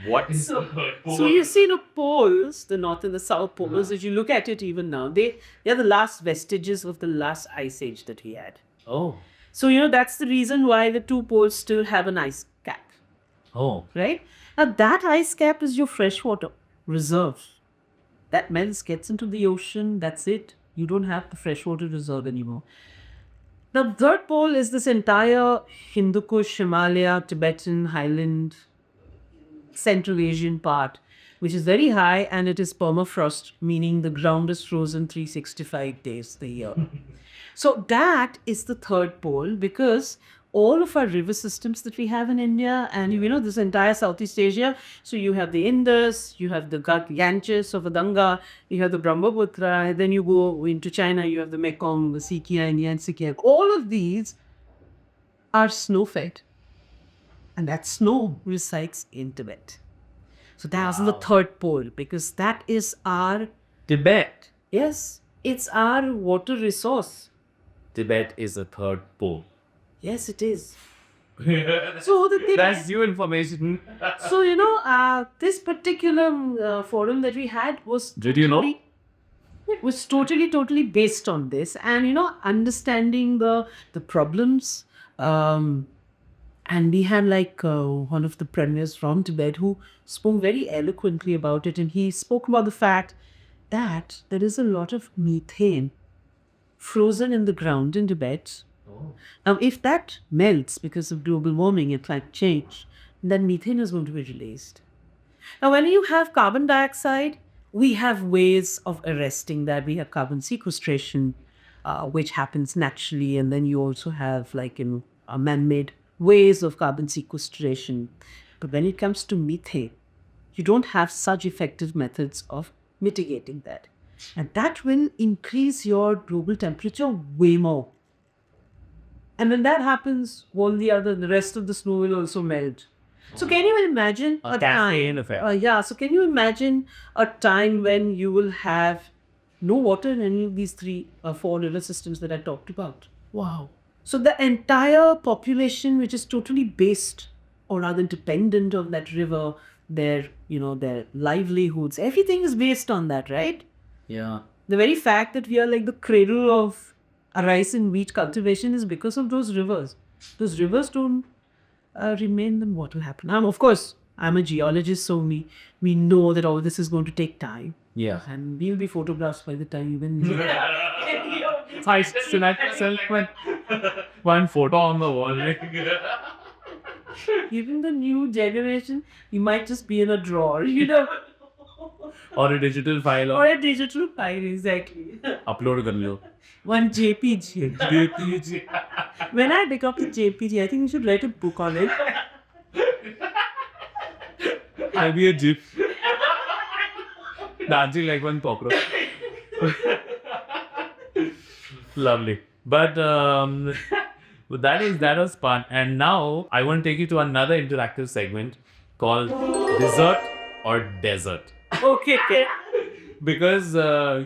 What is the third pole? So you see the poles, the north and the south poles, if you look at it even now, they are the last vestiges of the last ice age that we had. Oh. So, that's the reason why the two poles still have an ice cap, Oh. right? Now, that ice cap is your freshwater reserve. That melts, gets into the ocean, that's it. You don't have the freshwater reserve anymore. The third pole is this entire Hindu Kush, Himalaya, Tibetan, Highland, Central Asian part, which is very high and it is permafrost, meaning the ground is frozen 365 days a year. So that is the third pole because all of our river systems that we have in India and, this entire Southeast Asia. So you have the Indus, you have the Ganges of the Ganga, you have the Brahmaputra, and then you go into China, you have the Mekong, the Sikya, and Yangtze. All of these are snow-fed. And that snow resides in Tibet. So that's the third pole because that is our... Tibet. Yes, it's our water resource. Tibet is the third pole. Yes, it is. So the thing That's new information. So, this particular forum that we had was... Did you know? was totally based on this, and understanding the problems. And we had like one of the premiers from Tibet who spoke very eloquently about it, and he spoke about the fact that there is a lot of methane frozen in the ground in Tibet. Now, if that melts because of global warming and climate change, then methane is going to be released. Now, when you have carbon dioxide, we have ways of arresting that. We have carbon sequestration, which happens naturally, and then you also have like man-made ways of carbon sequestration. But when it comes to methane, you don't have such effective methods of mitigating that, and that will increase your global temperature way more. And when that happens, the rest of the snow will also melt. So can you imagine a cascade time? effect. Yeah. So can you imagine a time when you will have no water in any of these four river systems that I talked about? Wow. So the entire population, which is totally based or rather dependent on that river, their livelihoods, everything is based on that, right? Yeah. The very fact that we are like the cradle of rice and wheat cultivation is because of those rivers. Those rivers don't remain, then what will happen? Of course, I'm a geologist, so we know that all this is going to take time. Yeah. And we'll be photographs by the time even. Hi, Sunayana. One photo on the wall. Even the new generation, you might just be in a drawer, Or a digital file. or a digital file, exactly. Upload kar lo. One JPG. When I pick up the JPG, I think you should write a book on it. I'll be a jeep. Dancing like one cockroach. Lovely. But that was fun. And now I want to take you to another interactive segment called Dessert or Desert. Okay. Because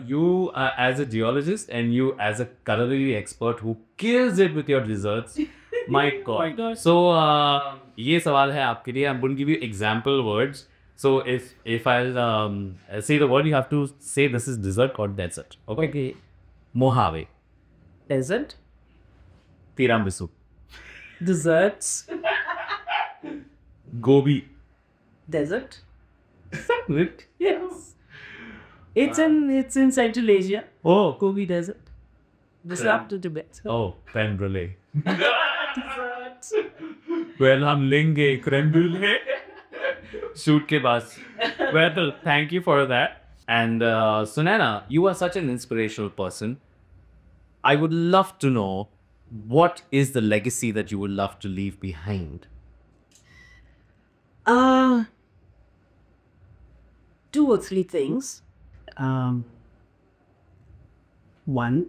you as a geologist and you as a culinary expert who kills it with your desserts, my God. So ये सवाल है आपके लिए. I'm going to give you example words. So if I'll say the word, you have to say this is dessert or desert. Okay. Mojave. Desert. Tiramisu. Desserts. Gobi. Desert. With Yes. It's in Central Asia. oh Gobi Desert. This is up to Tibet. oh crème brûlée. Well, हम लेंगे crème brûlée. Shoot के पास. Well, thank you for that. And Sunayana, you are such an inspirational person. I would love to know what is the legacy that you would love to leave behind. Two or three things. One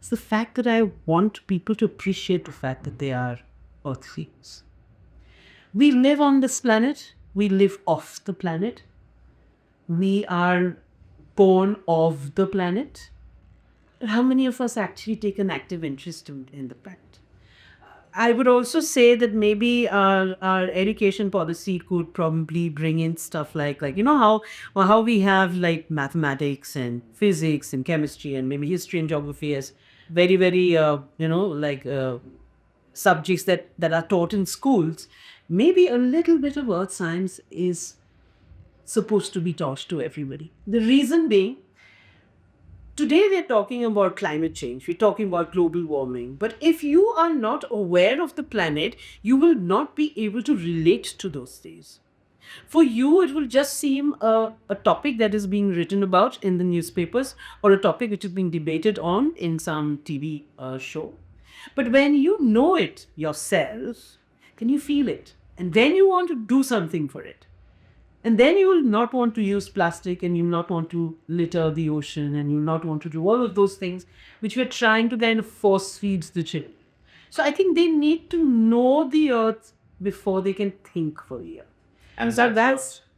is the fact that I want people to appreciate the fact that they are earthlings. We live on this planet. We live off the planet. We are born of the planet. How many of us actually take an active interest in the planet? I would also say that maybe our education policy could probably bring in stuff like how we have like mathematics and physics and chemistry and maybe history and geography as very subjects that are taught in schools. Maybe a little bit of earth science is supposed to be taught to everybody. The reason being, today we're talking about climate change, we're talking about global warming, but if you are not aware of the planet, you will not be able to relate to those things. For you, it will just seem a topic that is being written about in the newspapers or a topic which is being debated on in some TV show. But when you know it yourself, can you feel it? And then you want to do something for it. And then you will not want to use plastic, and you will not want to litter the ocean, and you will not want to do all of those things which we're trying to kind of force feed the children. So I think they need to know the earth before they can think for the earth. And so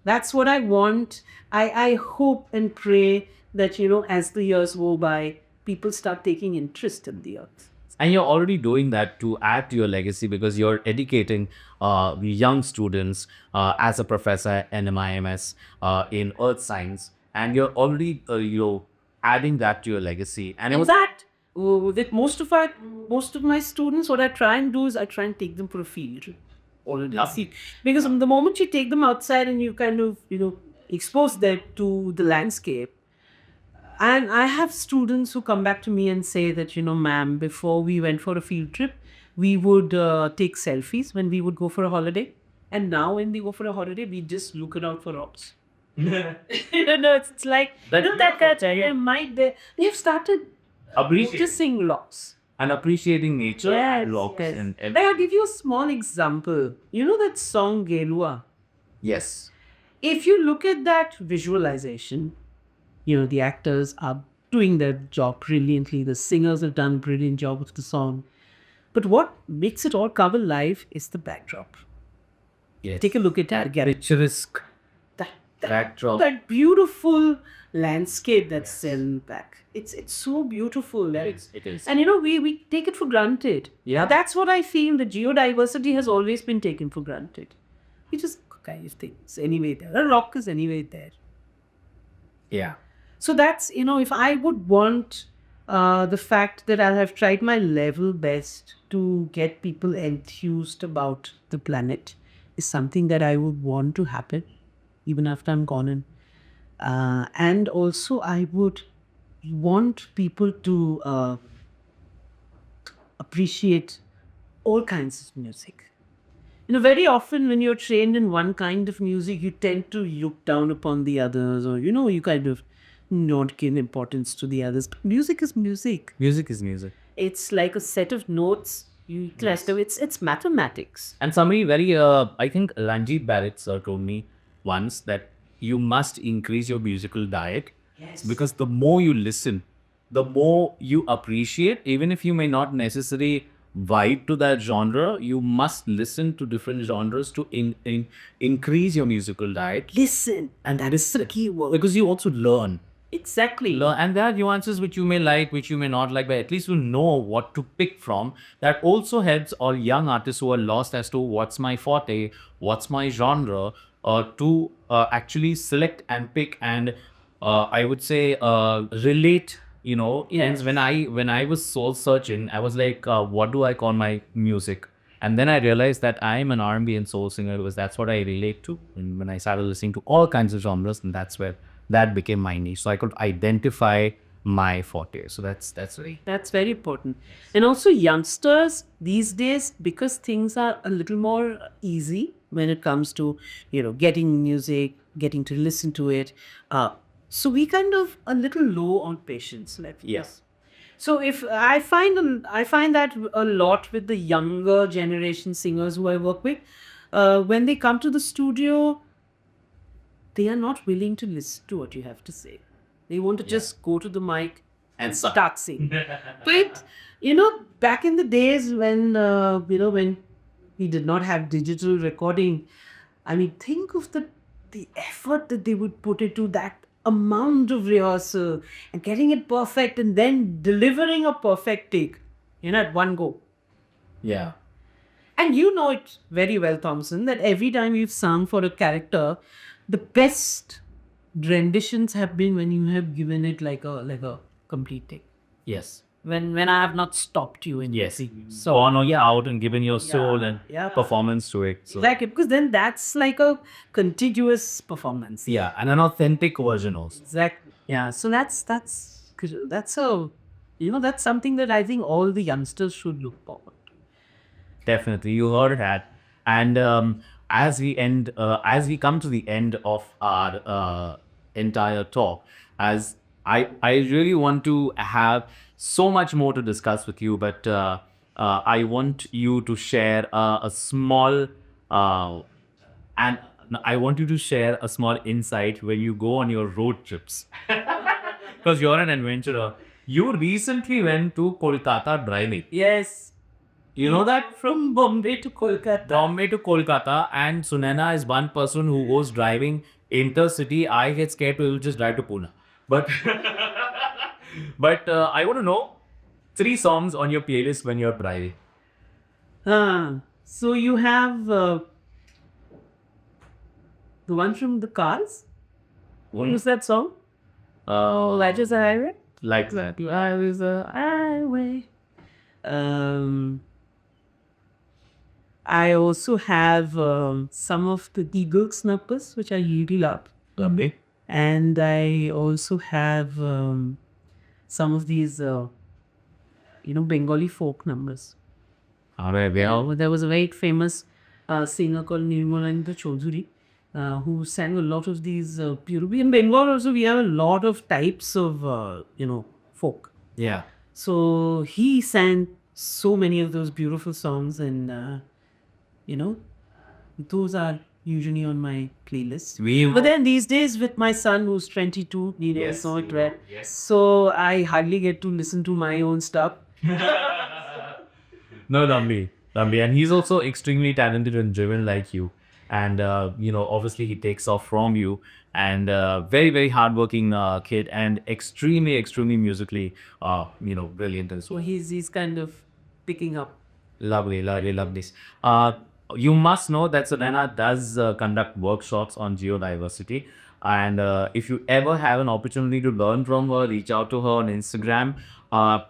that's what I want. I hope and pray that, as the years go by, people start taking interest in the earth. And you're already doing that to add to your legacy because you're educating young students as a professor at NMIMS in earth science. And you're already, adding that to your legacy. And it In was fact, with most of my students, what I try and do is I try and take them for a field trip already. See, because the moment you take them outside and you kind of expose them to the landscape, and I have students who come back to me and say that ma'am, before we went for a field trip, we would take selfies when we would go for a holiday, and now when we go for a holiday, we just look it out for rocks. It's like that kind of their mind. They have started noticing rocks. and appreciating nature and rocks and Like, I'll give you a small example. You know that song Gelua? yes. If you look at that visualization, the actors are doing their job brilliantly. The singers have done a brilliant job of the song. But what makes it all come alive is the backdrop. Yes. Take a look at that. Picturesque That backdrop. that beautiful landscape that's set back. It's so beautiful. It is. And we take it for granted. Yeah. That's what I feel. The geodiversity has always been taken for granted. We just kind of think it's anyway there. A rock is anyway there. Yeah. So that's, if I would want the fact that I have tried my level best to get people enthused about the planet is something that I would want to happen even after I'm gone. And also I would want people to appreciate all kinds of music. Very often when you're trained in one kind of music, you tend to look down upon the others, or, you kind of not give importance to the others. But music is music. Music is music. It's like a set of notes. You cluster. It's mathematics. And somebody very, I think Ranjit Barrett sir told me once that you must increase your musical diet. Yes. Because the more you listen, the more you appreciate, even if you may not necessarily vibe to that genre, you must listen to different genres to increase your musical diet. Listen. And that is the key word. Because you also learn. Exactly. And there are nuances which you may like, which you may not like, but at least you know what to pick from. That also helps all young artists who are lost as to what's my forte, what's my genre, to actually select and pick and I would say relate. Yes. When I was soul searching, I was like, what do I call my music? And then I realized that I'm an R&B and soul singer because that's what I relate to. And when I started listening to all kinds of genres, and that's where that became my niche. So I could identify my forte. So that's very important. And also youngsters these days, because things are a little more easy when it comes to, getting music, getting to listen to it. So we kind of a little low on patience. yes. So if I find that a lot with the younger generation singers who I work with, when they come to the studio, they are not willing to listen to what you have to say. They want to just go to the mic and start singing. But back in the days when when we did not have digital recording, I mean, think of the effort that they would put into that amount of rehearsal and getting it perfect and then delivering a perfect take, at one go. Yeah. And you know it very well, Thomson, that every time you've sung for a character, the best renditions have been when you have given it like a complete take. Yes. When I have not stopped you in Yes. singing. So on out and giving your soul and yeah. performance to it. So. Exactly, because then that's like a contiguous performance. Yeah, and an authentic version also. Exactly. Yeah. So that's a that's something that I think all the youngsters should look forward to. Definitely, you heard that. And as we come to the end of our entire talk, as I really want to have so much more to discuss with you, but I want you to share a small and I want you to share a small insight when you go on your road trips. Because you're an adventurer. You recently went to Kolkata driving. Yes. You know that? From Bombay to Kolkata. Bombay to Kolkata, and Sunayana is one person who goes driving intercity. I get scared to just drive to Pune. But I want to know 3 songs on your playlist when you're driving. So you have the one from the Cars. What was that song? Life is a highway. Like that. Life is a highway. Um, I also have some of the Eagles numbers, which I really love. Lovely. And I also have some of these, Bengali folk numbers. All right, well, There was a very famous singer called Nirmalendu Chaudhuri who sang a lot of these beautiful. In Bengal also, we have a lot of types of, folk. yeah. So he sang so many of those beautiful songs, and those are usually on my playlist. But then these days, with my son who's 22, Yes, so you it know, read. yes. So I hardly get to listen to my own stuff. No, Lambi. And he's also extremely talented and driven like you. And, obviously he takes off from you. And very, very hardworking kid and extremely, extremely musically, brilliant as So well. he's kind of picking up. Lovely. You must know that Sunayana does conduct workshops on geodiversity. And if you ever have an opportunity to learn from her, reach out to her on Instagram.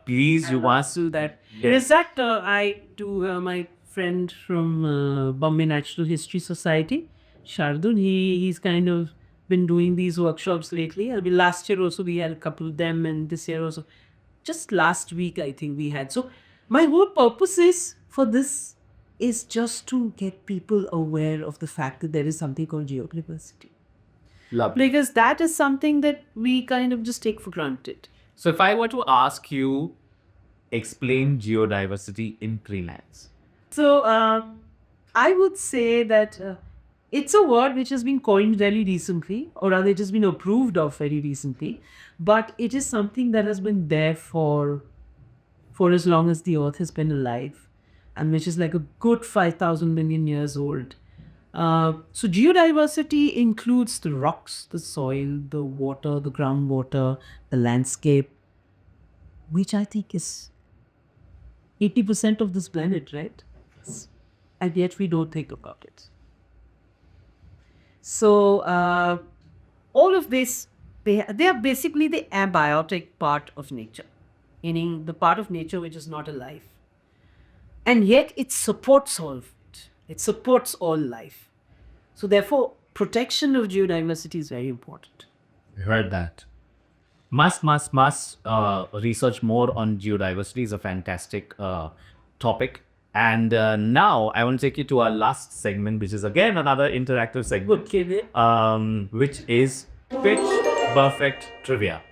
Please, you must do that. Is that I to my friend from Bombay Natural History Society, Shardun. He's kind of been doing these workshops lately. Last year also we had a couple of them, and this year also. Just last week I think we had. So my whole purpose is for this is just to get people aware of the fact that there is something called geodiversity. Lovely. Because that is something that we kind of just take for granted. So if I were to ask you, explain geodiversity in 3 lines. So I would say that it's a word which has been coined very recently, or rather it has been approved of very recently, but it is something that has been there for as long as the earth has been alive, and which is like a good 5,000 million years old. So geodiversity includes the rocks, the soil, the water, the groundwater, the landscape, which I think is 80% of this planet, right? And yet we don't think about it. So all of this, they are basically the abiotic part of nature, meaning the part of nature which is not alive. And yet it supports all of it. It supports all life. So therefore, protection of geodiversity is very important. We heard that. Must research more on geodiversity is a fantastic topic. And now I want to take you to our last segment, which is again another interactive segment, which is Pitch Perfect Trivia.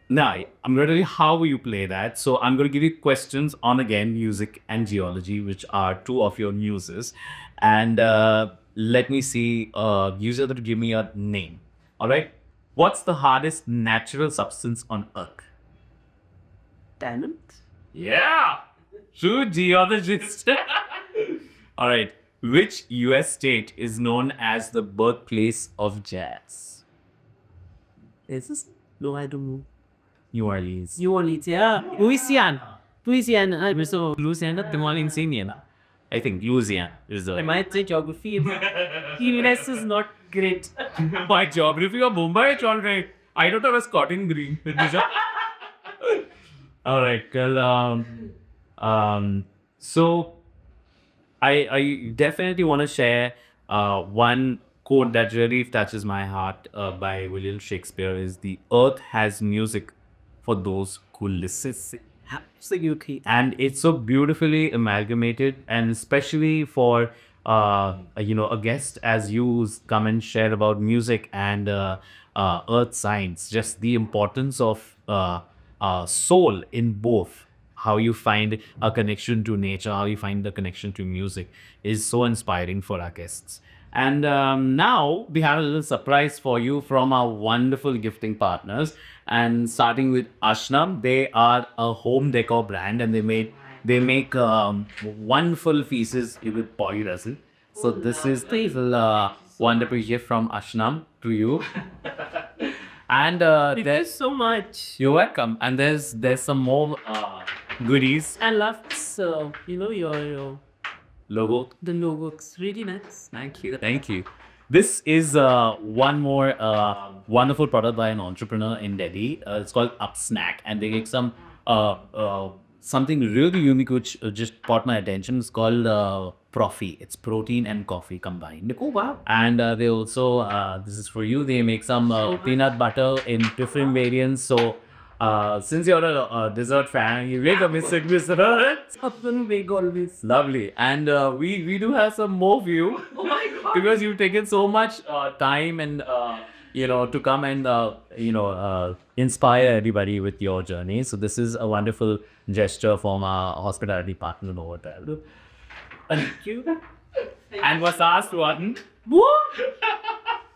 Now, I'm going to tell you how you play that. So I'm going to give you questions on, again, music and geology, which are 2 of your muses. And let me see, you have to give me a name. All right? What's the hardest natural substance on Earth? Diamond? Yeah! True geologist. All right. Which US state is known as the birthplace of jazz? Is this? No, I don't know. New Orleans. New Orleans, yeah. Louisiana. So Louisiana, Louisiana. I think Louisiana is the. I might say geography. US is not great. My geography of Mumbai is all right. I don't have a Scotland green. All right. Well, so I definitely want to share one quote that really touches my heart by William Shakespeare is the earth has music for those who listen. Absolutely. And it's so beautifully amalgamated, and especially for a guest as you come and share about music and earth science, just the importance of soul in both, how you find a connection to nature, how you find the connection to music is so inspiring for our guests. And now we have a little surprise for you from our wonderful gifting partners. And starting with Ashnam, they are a home decor brand, and they make wonderful pieces with polyresin. So this is the wonderful gift from Ashnam to you. And Thank you so much. you're welcome. And there's some more goodies. I love your Logo. the logo. It's really nice. Thank you. This is one more wonderful product by an entrepreneur in Delhi. It's called Up Snack, and they make some something really unique which just caught my attention. It's called Prof. It's protein and coffee combined. Oh wow. And they also, this is for you, they make some peanut butter in different variants. So, since you're a dessert fan, you make a mistake, Upon big always. Lovely. And we do have some more for you. Oh my god. Because you've taken so much time and, to come and, inspire everybody with your journey. So, this is a wonderful gesture from our hospitality partner over there. Thank you. And was asked one. What?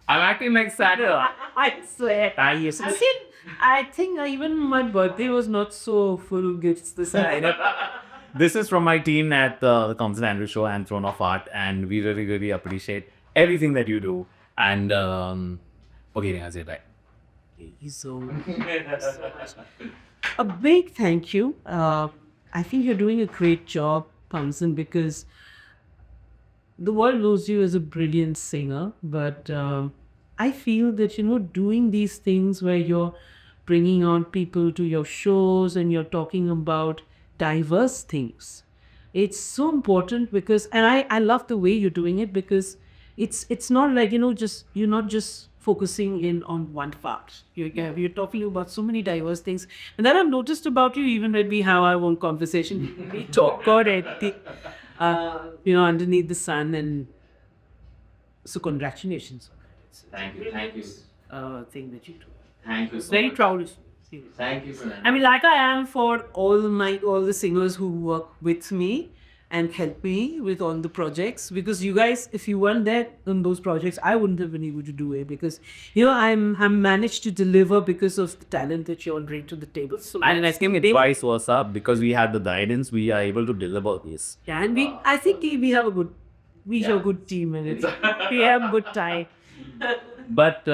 I'm acting like Santa. I swear. I think even my birthday was not so full of gifts this time. This is from my team at the Thomson Andrews Show and Throne of Art, and we really, really appreciate everything that you do. And okay, I say bye. So a big thank you. I think you're doing a great job, Thomson, because the world knows you as a brilliant singer, but I feel that doing these things where you're bringing on people to your shows and you're talking about diverse things, it's so important because, and I love the way you're doing it, because it's not like just you're not just focusing in on one part. You're talking about so many diverse things, and that I've noticed about you even when we have our own conversation. We talk about everything, underneath the sun, and so congratulations. Thank you. Thing that you do. Thank you so Very much. proud of you. Thank you for that. I mean, like I am for all the singers who work with me and help me with all the projects, because you guys, if you weren't there on those projects, I wouldn't have been able to do it, because I'm managed to deliver because of the talent that you all bring to the table. So And I think it vice versa, because we have the guidance, we are able to deliver this. yeah, and I think we have a good team, and we have a good time. But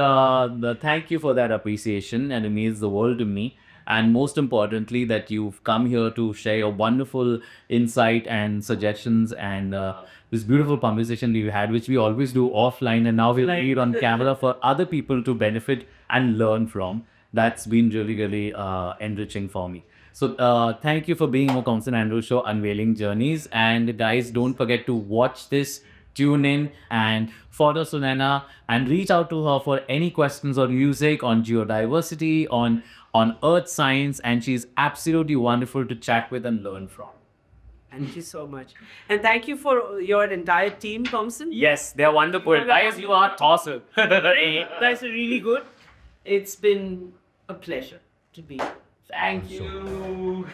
thank you for that appreciation, and it means the world to me. And most importantly, that you've come here to share your wonderful insight and suggestions, and this beautiful conversation we've had, which we always do offline, and now we'll be on camera for other people to benefit and learn from. That's been really, really enriching for me. So thank you for being on Thomson Andrews Show, Unveiling Journeys. And guys, don't forget to watch this, tune in, and follow Sunayana, and reach out to her for any questions on music, on geodiversity, on earth science, and she's absolutely wonderful to chat with and learn from. Thank you so much. And thank you for your entire team, Thomson. Yes, they're wonderful. Guys, you are awesome. Guys are really good. It's been a pleasure to be here. Thank you.